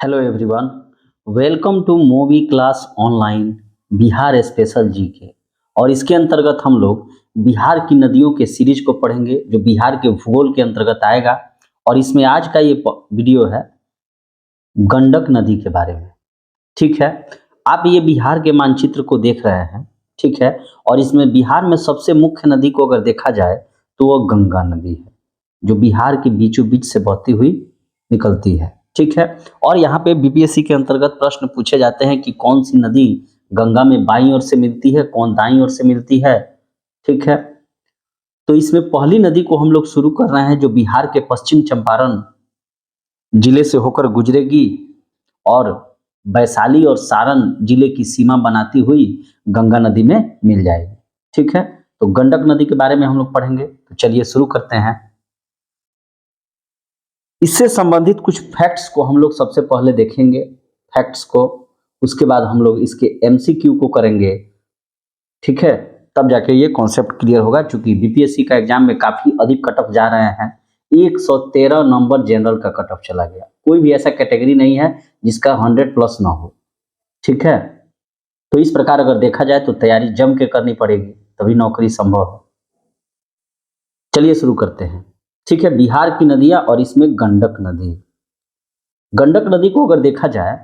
Hello everyone, welcome to movie class online Bihar special GK. और इसके अंतर्गत हम लोग बिहार की नदियों के सीरीज को पढ़ेंगे जो बिहार के भूगोल के अंतर्गत आएगा। और इसमें आज का ये वीडियो है गंडक नदी के बारे में। ठीक है, आप ये बिहार के मानचित्र को देख रहे हैं। ठीक है, और इसमें बिहार में सबसे मुख्य नदी को अगर देखा जाए तो वो गंगा नदी है जो बिहार के बीचों बीच से बहती हुई निकलती है। ठीक है, और यहाँ पे बीपीएससी के अंतर्गत प्रश्न पूछे जाते हैं कि कौन सी नदी गंगा में बाईं ओर से मिलती है, कौन दाईं ओर से मिलती है। ठीक है, तो इसमें पहली नदी को हम लोग शुरू कर रहे हैं जो बिहार के पश्चिम चंपारण जिले से होकर गुजरेगी और वैशाली और सारण जिले की सीमा बनाती हुई गंगा नदी में मिल जाएगी। ठीक है, तो गंडक नदी के बारे में हम लोग पढ़ेंगे, तो चलिए शुरू करते हैं। इससे संबंधित कुछ फैक्ट्स को हम लोग सबसे पहले देखेंगे, फैक्ट्स को, उसके बाद हम लोग इसके एमसीक्यू को करेंगे। ठीक है, तब जाके ये कॉन्सेप्ट क्लियर होगा। चूंकि बीपीएससी का एग्जाम में काफी अधिक कट ऑफ जा रहे हैं, 113 नंबर जनरल का कट ऑफ चला गया। कोई भी ऐसा कैटेगरी नहीं है जिसका 100 प्लस ना हो। ठीक है, तो इस प्रकार अगर देखा जाए तो तैयारी जम के करनी पड़ेगी, तभी नौकरी संभव है। चलिए शुरू करते हैं। ठीक है, बिहार की नदियां और इसमें गंडक नदी। गंडक नदी को अगर देखा जाए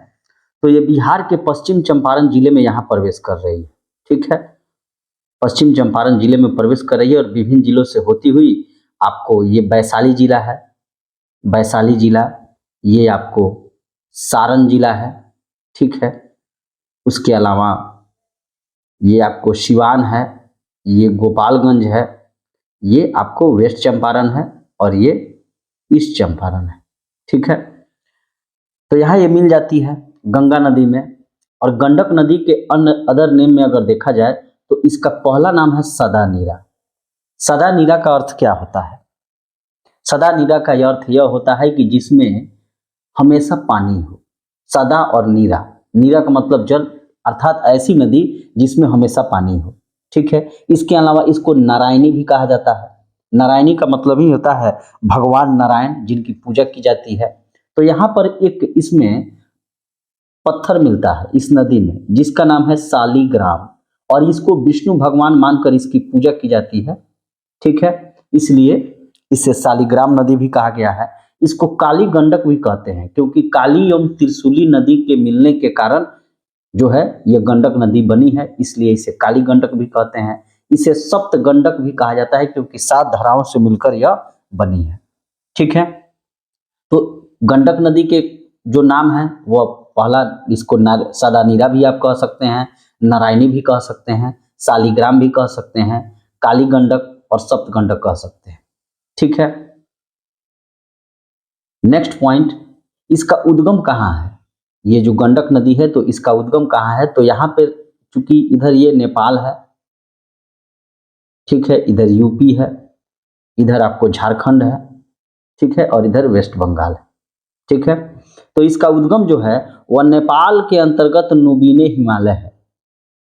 तो ये बिहार के पश्चिम चंपारण जिले में यहाँ प्रवेश कर रही है। ठीक है, पश्चिम चंपारण जिले में प्रवेश कर रही है और विभिन्न जिलों से होती हुई आपको ये वैशाली जिला है, वैशाली जिला, ये आपको सारण जिला है। ठीक है, उसके अलावा ये आपको सिवान है, ये गोपालगंज है, ये आपको वेस्ट चंपारण है और ये ईस्ट चंपारण है। ठीक है, तो यहाँ ये मिल जाती है गंगा नदी में। और गंडक नदी के अन्य अदर नेम में अगर देखा जाए तो इसका पहला नाम है सदा नीरा। सदा नीरा का अर्थ क्या होता है? सदा नीरा का यह अर्थ यह होता है कि जिसमें हमेशा पानी हो। सदा और नीरा, नीरा का मतलब जल, अर्थात ऐसी नदी जिसमें हमेशा पानी हो। ठीक है, इसके अलावा इसको नारायणी भी कहा जाता है। नारायणी का मतलब ही होता है भगवान नारायण जिनकी पूजा की जाती है। तो यहाँ पर एक इसमें पत्थर मिलता है इस नदी में जिसका नाम है शालिग्राम, और इसको विष्णु भगवान मानकर इसकी पूजा की जाती है। ठीक है, इसलिए इसे शालिग्राम नदी भी कहा गया है। इसको काली गंडक भी कहते हैं क्योंकि काली एवं त्रिशूली नदी के मिलने के कारण जो है ये गंडक नदी बनी है, इसलिए इसे काली गंडक भी कहते हैं। इसे सप्त गंडक भी कहा जाता है क्योंकि 7 धाराओं से मिलकर यह बनी है। ठीक है, तो गंडक नदी के जो नाम है वो पहला, इसको सदा नीरा भी आप कह सकते हैं, नारायणी भी कह सकते हैं, शालिग्राम भी कह सकते हैं, काली गंडक और सप्त गंडक कह सकते हैं। ठीक है, नेक्स्ट पॉइंट, इसका उद्गम कहाँ है? ये जो गंडक नदी है तो इसका उद्गम कहाँ है? तो यहाँ पे चूंकि इधर ये नेपाल है, ठीक है, इधर यूपी है, इधर आपको झारखंड है, ठीक है, और इधर वेस्ट बंगाल है। ठीक है, तो इसका उद्गम जो है वह नेपाल के अंतर्गत नुबीने हिमालय है।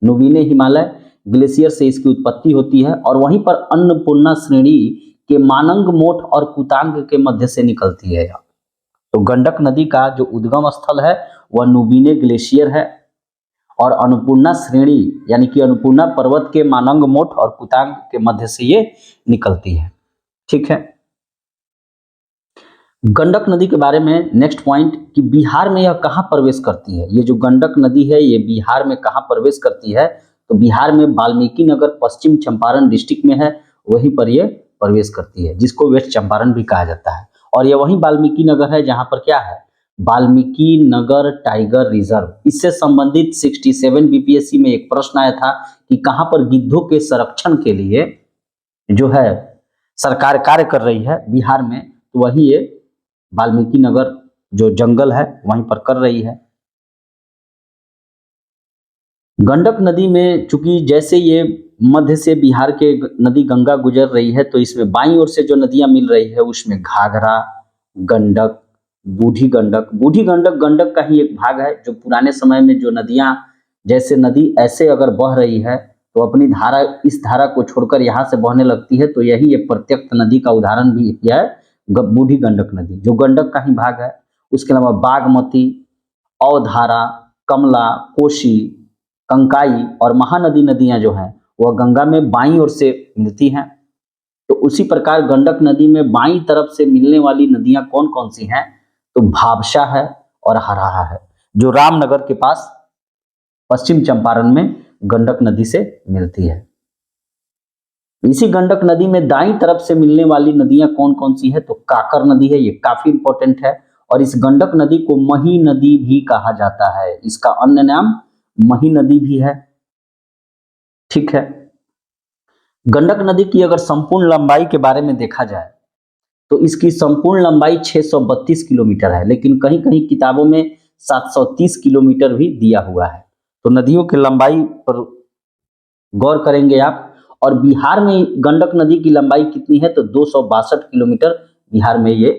नुबीने हिमालय ग्लेशियर से इसकी उत्पत्ति होती है और वहीं पर अन्नपूर्णा श्रेणी के मानंग मोठ और कुतांग के मध्य से निकलती है। तो गंडक नदी का जो उद्गम स्थल है वह नुबीने ग्लेशियर है और अन्नपूर्णा श्रेणी यानी कि अन्नपूर्णा पर्वत के मानंग मोठ और कुतांग के मध्य से ये निकलती है। ठीक है, गंडक नदी के बारे में नेक्स्ट पॉइंट कि बिहार में यह कहाँ प्रवेश करती है? ये जो गंडक नदी है ये बिहार में कहाँ प्रवेश करती है? तो बिहार में वाल्मीकि नगर पश्चिम चंपारण डिस्ट्रिक्ट में है, वहीं पर ये प्रवेश करती है जिसको वेस्ट चंपारण भी कहा जाता है। और ये वही वाल्मीकि नगर है जहाँ पर क्या है, वाल्मीकि नगर टाइगर रिजर्व। इससे संबंधित 67 बीपीएससी में एक प्रश्न आया था कि कहाँ पर गिद्धों के संरक्षण के लिए जो है सरकार कार्य कर रही है बिहार में, तो वही ये वाल्मीकि नगर जो जंगल है वहीं पर कर रही है। गंडक नदी में चूंकि जैसे ये मध्य से बिहार के नदी गंगा गुजर रही है तो इसमें बाईं ओर से जो नदियां मिल रही है उसमें घाघरा, गंडक, बूढ़ी गंडक। बूढ़ी गंडक गंडक का ही एक भाग है जो पुराने समय में जो नदियां, जैसे नदी ऐसे अगर बह रही है तो अपनी धारा, इस धारा को छोड़कर यहाँ से बहने लगती है, तो यही एक प्रत्यक्ष नदी का उदाहरण भी है बूढ़ी गंडक नदी जो गंडक का ही भाग है। उसके अलावा बागमती, अवधारा, कमला, कोशी, कंकाई और महानदी नदियां जो हैं वह गंगा में बाईं ओर से मिलती हैं। तो उसी प्रकार गंडक नदी में बाईं तरफ से मिलने वाली नदियां कौन कौन सी हैं? तो भाभसा है और हरहा है, जो रामनगर के पास पश्चिम चंपारण में गंडक नदी से मिलती है। इसी गंडक नदी में दाईं तरफ से मिलने वाली नदियां कौन कौन सी है? तो काकर नदी है, ये काफी इंपॉर्टेंट है। और इस गंडक नदी को मही नदी भी कहा जाता है, इसका अन्य नाम मही नदी भी है। ठीक है। गंडक नदी की अगर संपूर्ण लंबाई के बारे में देखा जाए तो इसकी संपूर्ण लंबाई 632 किलोमीटर है, लेकिन कहीं कहीं किताबों में 730 किलोमीटर भी दिया हुआ है। तो नदियों की लंबाई पर गौर करेंगे आप। और बिहार में गंडक नदी की लंबाई कितनी है? तो 262 किलोमीटर बिहार में ये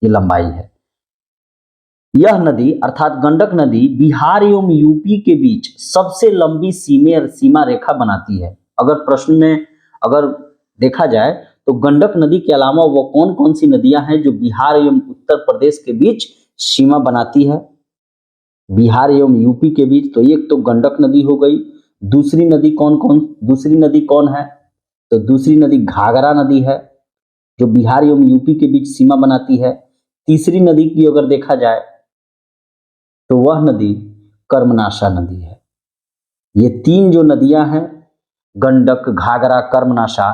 लंबाई है। यह नदी अर्थात गंडक नदी बिहार एवं यूपी के बीच सबसे लंबी सीमा रेखा बनाती है। अगर प्रश्न में अगर देखा जाए तो गंडक नदी के अलावा वो कौन कौन सी नदियां हैं जो बिहार एवं उत्तर प्रदेश के बीच सीमा बनाती है, बिहार एवं यूपी के बीच? तो एक तो गंडक नदी हो गई। दूसरी नदी कौन है? तो दूसरी नदी घाघरा नदी है, जो बिहार एवं यूपी के बीच सीमा बनाती है। तीसरी नदी की अगर देखा जाए तो वह नदी कर्मनाशा नदी है। ये तीन जो नदियां हैं, गंडक, घाघरा, कर्मनाशा,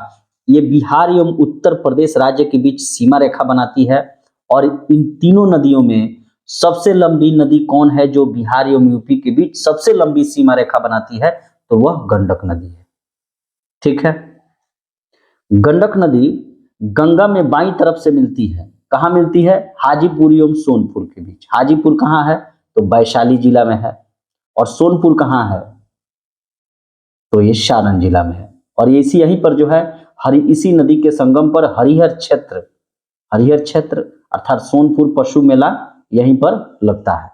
ये बिहार एवं उत्तर प्रदेश राज्य के बीच सीमा रेखा बनाती है। और इन तीनों नदियों में सबसे लंबी नदी कौन है जो बिहार एवं यूपी के बीच सबसे लंबी सीमा रेखा बनाती है? तो वह गंडक नदी है। ठीक है। गंडक नदी गंगा में बाईं तरफ से मिलती है। कहाँ मिलती है? हाजीपुर एवं सोनपुर के बीच। हाजीपुर कहाँ है? तो वैशाली जिला में है। और सोनपुर कहाँ है? तो ये सारण जिला में है। और ये इसी यहीं पर जो है इसी नदी के संगम पर हरिहर क्षेत्र अर्थात सोनपुर पशु मेला यहीं पर लगता है।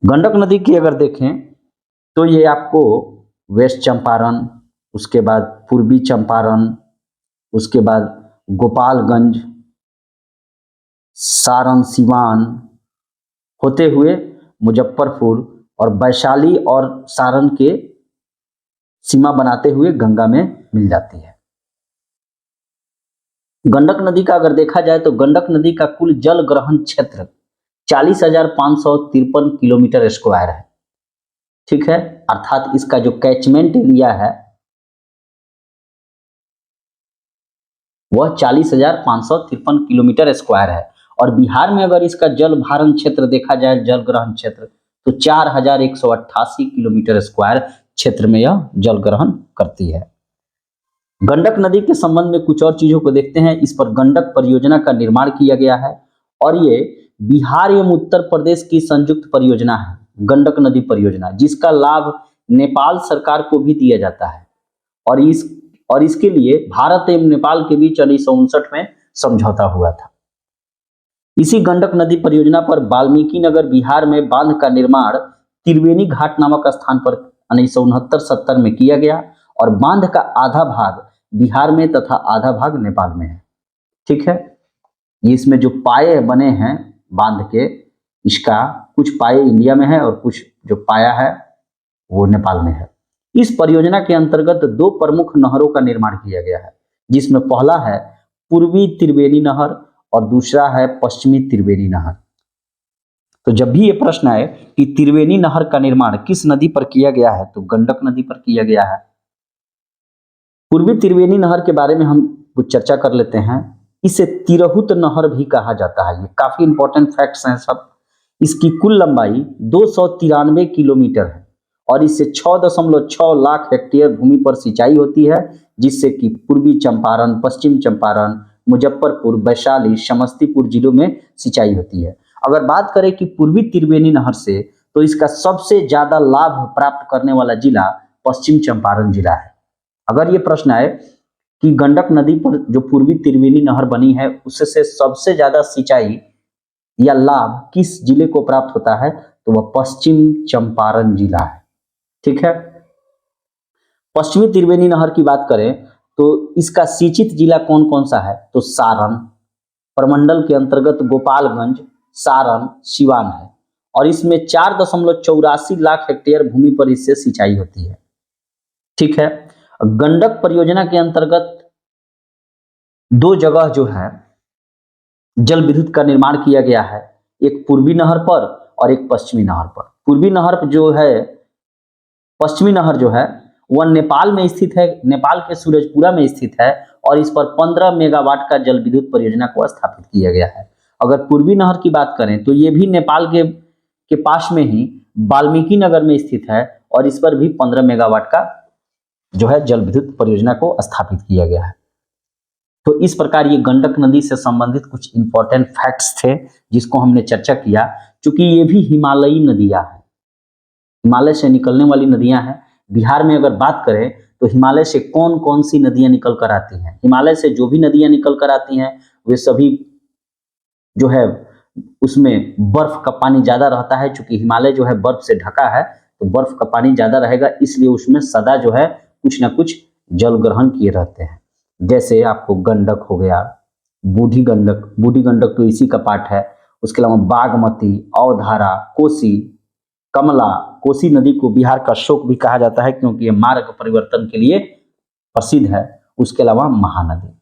गंडक नदी की अगर देखें तो ये आपको वेस्ट चंपारण, उसके बाद पूर्वी चंपारण, उसके बाद गोपालगंज, सारण, सिवान होते हुए मुजफ्फरपुर और वैशाली और सारण के सीमा बनाते हुए गंगा में मिल जाती है। गंडक नदी का अगर देखा जाए तो गंडक नदी का कुल जल ग्रहण क्षेत्र 40,553 किलोमीटर स्क्वायर है। ठीक है। अर्थात इसका जो कैचमेंट एरिया है वह 40,553 किलोमीटर स्क्वायर है। और बिहार में अगर इसका जल भारण क्षेत्र देखा जाए, जल ग्रहण क्षेत्र, तो 4,188 किलोमीटर स्क्वायर क्षेत्र में यह जल ग्रहण करती है। गंडक नदी के संबंध में कुछ और चीजों को देखते हैं। इस पर गंडक परियोजना का निर्माण किया गया है और ये बिहार एवं उत्तर प्रदेश की संयुक्त परियोजना है, गंडक नदी परियोजना, जिसका लाभ नेपाल सरकार को भी दिया जाता है। और इसके लिए भारत एवं नेपाल के बीच 1959 में समझौता हुआ था। इसी गंडक नदी परियोजना पर वाल्मीकि नगर बिहार में बांध का निर्माण त्रिवेणी घाट नामक स्थान पर 1969-70 में किया गया और बांध का आधा भाग बिहार में तथा आधा भाग नेपाल में है। ठीक है। ये इसमें जो पाए बने हैं बांध के, इसका कुछ पाए इंडिया में है और कुछ जो पाया है वो नेपाल में है। इस परियोजना के अंतर्गत दो प्रमुख नहरों का निर्माण किया गया है, जिसमें पहला है पूर्वी त्रिवेणी नहर और दूसरा है पश्चिमी त्रिवेणी नहर। तो जब भी ये प्रश्न आए कि त्रिवेणी नहर का निर्माण किस नदी पर किया गया है, तो गंडक नदी पर किया गया है। पूर्वी त्रिवेणी नहर के बारे में हम कुछ चर्चा कर लेते हैं। इसे तिरहुत नहर भी कहा जाता है। ये काफी इंपॉर्टेंट फैक्ट्स हैं सब। इसकी कुल लंबाई 293 किलोमीटर है और इससे 6.6 लाख हेक्टेयर भूमि पर सिंचाई होती है, जिससे कि पूर्वी चंपारण, पश्चिम चंपारण, मुजफ्फरपुर, वैशाली, समस्तीपुर जिलों में सिंचाई होती है। अगर बात करें कि पूर्वी त्रिवेणी नहर से, तो इसका सबसे ज्यादा लाभ प्राप्त करने वाला जिला पश्चिम चंपारण जिला है। अगर ये प्रश्न आए कि गंडक नदी पर जो पूर्वी त्रिवेणी नहर बनी है उससे सबसे ज्यादा सिंचाई या लाभ किस जिले को प्राप्त होता है, तो वह पश्चिम चंपारण जिला है। ठीक है। पश्चिमी त्रिवेणी नहर की बात करें तो इसका सिंचित जिला कौन कौन सा है, तो सारण, प्रमंडल के अंतर्गत गोपालगंज, सारण, सिवान है। और इसमें 4.84 लाख हेक्टेयर भूमि पर इससे सिंचाई होती है। ठीक है। गंडक परियोजना के अंतर्गत दो जगह जो है जल विद्युत का निर्माण किया गया है, एक पूर्वी नहर पर और एक पश्चिमी नहर पर। पूर्वी नहर जो है, पश्चिमी नहर जो है वह नेपाल में स्थित है, नेपाल के सूरजपुरा में स्थित है और इस पर 15 मेगावाट का जल विद्युत परियोजना को स्थापित किया गया है। अगर पूर्वी नहर की बात करें तो ये भी नेपाल के पास में ही वाल्मीकि नगर में स्थित है और इस पर भी 15 मेगावाट का जो है जल विद्युत परियोजना को स्थापित किया गया है। तो इस प्रकार ये गंडक नदी से संबंधित कुछ इंपॉर्टेंट फैक्ट्स थे जिसको हमने चर्चा किया। चूंकि ये भी हिमालयी नदियां हैं, हिमालय से निकलने वाली नदियां हैं। बिहार में अगर बात करें तो हिमालय से कौन कौन सी नदियां निकल कर आती हैं, हिमालय से जो भी नदियां निकल कर आती हैं वे सभी जो है उसमें बर्फ का पानी ज्यादा रहता है। चूंकि हिमालय जो है बर्फ से ढका है तो बर्फ का पानी ज्यादा रहेगा, इसलिए उसमें सदा जो है कुछ ना कुछ जल ग्रहण किए रहते हैं। जैसे आपको गंडक हो गया, बूढ़ी गंडक तो इसी का पार्ट है। उसके अलावा बागमती, अवधारा, कोसी, कमला। कोसी नदी को बिहार का शोक भी कहा जाता है क्योंकि ये मार्ग परिवर्तन के लिए प्रसिद्ध है। उसके अलावा महानदी।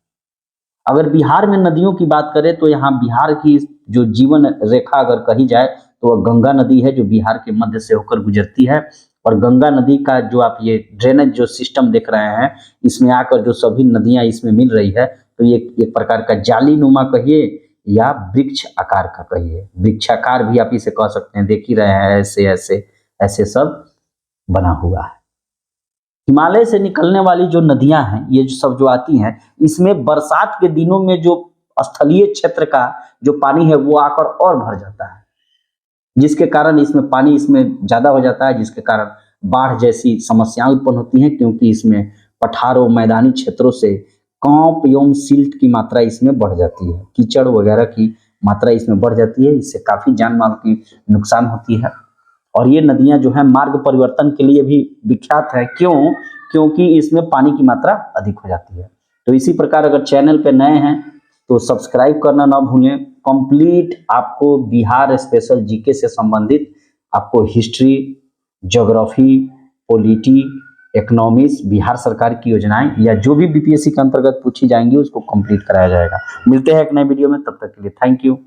अगर बिहार में नदियों की बात करें तो यहाँ बिहार की जो जीवन रेखा अगर कही जाए तो वह गंगा नदी है जो बिहार के मध्य से होकर गुजरती है। और गंगा नदी का जो आप ये ड्रेनेज जो सिस्टम देख रहे हैं, इसमें आकर जो सभी नदियां इसमें मिल रही है तो ये एक प्रकार का जाली नुमा कहिए या वृक्ष आकार का कहिए, वृक्षाकार भी आप इसे कह सकते हैं। देख ही रहे हैं ऐसे ऐसे ऐसे सब बना हुआ है। हिमालय से निकलने वाली जो नदियां हैं ये जो सब जो आती हैं, इसमें बरसात के दिनों में जो स्थलीय क्षेत्र का जो पानी है वो आकर और भर जाता है, जिसके कारण इसमें पानी इसमें ज्यादा हो जाता है, जिसके कारण बाढ़ जैसी समस्याएं उत्पन्न होती हैं। क्योंकि इसमें पठारों मैदानी क्षेत्रों से कांप एवं सिल्ट की मात्रा इसमें बढ़ जाती है, कीचड़ वगैरह की मात्रा इसमें बढ़ जाती है। इससे काफी जान माल की नुकसान होती है। और ये नदियां जो है मार्ग परिवर्तन के लिए भी विख्यात है। क्योंकि इसमें पानी की मात्रा अधिक हो जाती है। तो इसी प्रकार अगर चैनल पे नए हैं तो सब्सक्राइब करना ना भूलें। कंप्लीट आपको बिहार स्पेशल जीके से संबंधित आपको history, geography, polity, economics, Bihar सरकार की योजनाएं या जो भी बीपीएससी के अंतर्गत पूछी जाएंगी उसको कंप्लीट कराया जाएगा। मिलते हैं एक नए वीडियो में, तब तक के लिए थैंक यू।